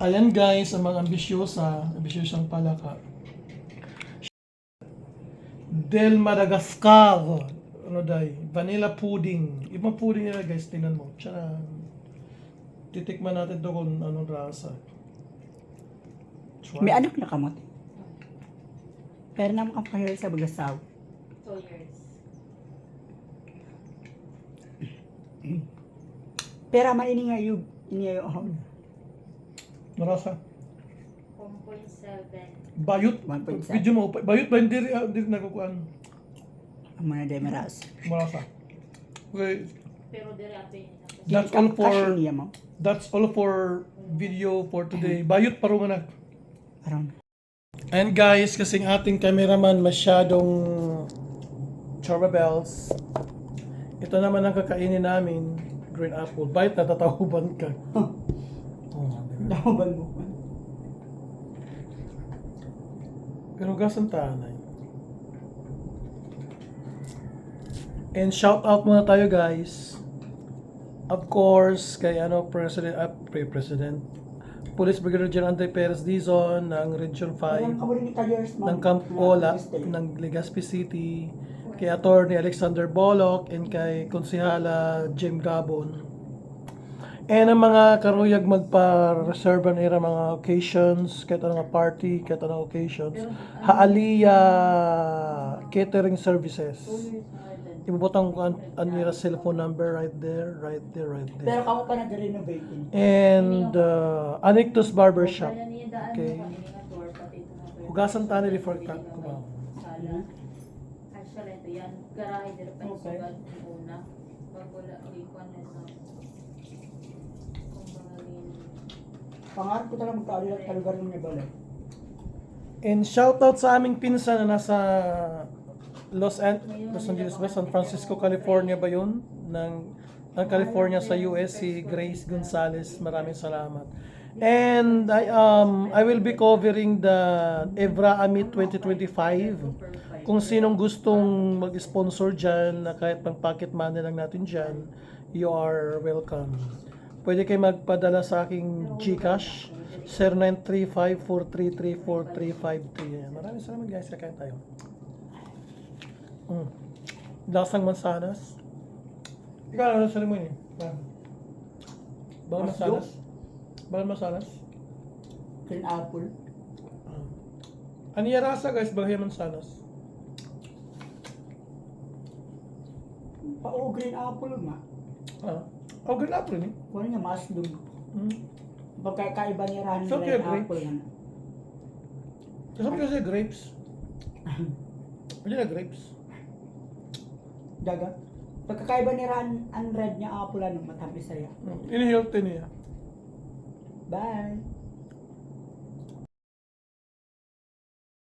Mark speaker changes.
Speaker 1: Ayan guys, ang mga ambisyosang palaka. Del Madagascar. Ano day? Vanilla pudding. Ibang pudding nila guys, tingnan mo. Tcharan. Titikman natin to kung anong rasa.
Speaker 2: May anak na kamot. Pero naman ang pahirap sa bagasaw.
Speaker 3: 2 years.
Speaker 2: Pero man ini nga yung ahon.
Speaker 1: Narasa.
Speaker 3: 1.7.
Speaker 1: Bayot.
Speaker 2: 1.7.
Speaker 1: Video mo. Bayot ba? Hindi nakukuhaan.
Speaker 2: Ang mga demaras.
Speaker 1: Marasa. Okay.
Speaker 3: Pero dire ato yun.
Speaker 1: That's all for video for today. Bayot parang anak.
Speaker 2: Parang.
Speaker 1: And guys, kasing ating cameraman masyadong charbabels. Ito naman ang kakainin namin. Green apple. Bayot na tatahuban ka. Oh,
Speaker 2: Dahuban mo.
Speaker 1: pero gasan tanay. And shout out muna tayo guys. Of course, kay President Police Brigadier General Andre Perez Dizon ng Region 5 ng Camp Ola ng Legazpi City, kay Attorney Alexander Bolok, and kay Konsehala Jim Gabon. And ang mga karuyag magpa-reserve na ira mga occasions, kahit anong party, kahit anong occasions, Haaliya Catering Services. Ibubutang ko ang nila cellphone number right there.
Speaker 2: Pero kamo pa nag-renovate.
Speaker 1: And Anictus Barbershop. Okay. Hugasan tayo before cut ko ba?
Speaker 3: Sala. Actually, ito yan. Garahe dire pa yung
Speaker 2: Okay.
Speaker 3: sugad yung una. Bago la ikuan na sa kumbagalin.
Speaker 2: Pangarap ko talaga magkaalilat sa lugar ng Nebala.
Speaker 1: And shoutout sa aming pinsan na nasa Los Angeles ba? San Francisco, California ba yun? Ng California sa US, si Grace Gonzalez. Maraming salamat. And I will be covering the Evra Amit 2025. Kung sinong gustong mag-sponsor dyan, na kahit pang pocket money lang natin dyan, you are welcome. Pwede kayo magpadala sa aking GCash, 0935-433-4353. Maraming salamat guys, kakain tayo. Lasang mansanas. Ikaw, ano sa mo yun? Bawal mansanas? Bawal mansanas?
Speaker 2: Green apple.
Speaker 1: Ano yung rasa guys, bagay mansanas?
Speaker 2: Oo, green apple nga.
Speaker 1: Oh, green apple ni.
Speaker 2: Kung nga maslog. Pagkakaiba ni Ran
Speaker 1: So,
Speaker 2: green
Speaker 1: kaya grapes?
Speaker 2: apple yan.
Speaker 1: Sabi ko siya grapes. Ano na grapes?
Speaker 2: Daga. Pagkakaiba ni Ran ang red niya apple ano, matamis saya.
Speaker 1: Inhealthy niya.
Speaker 2: Bye.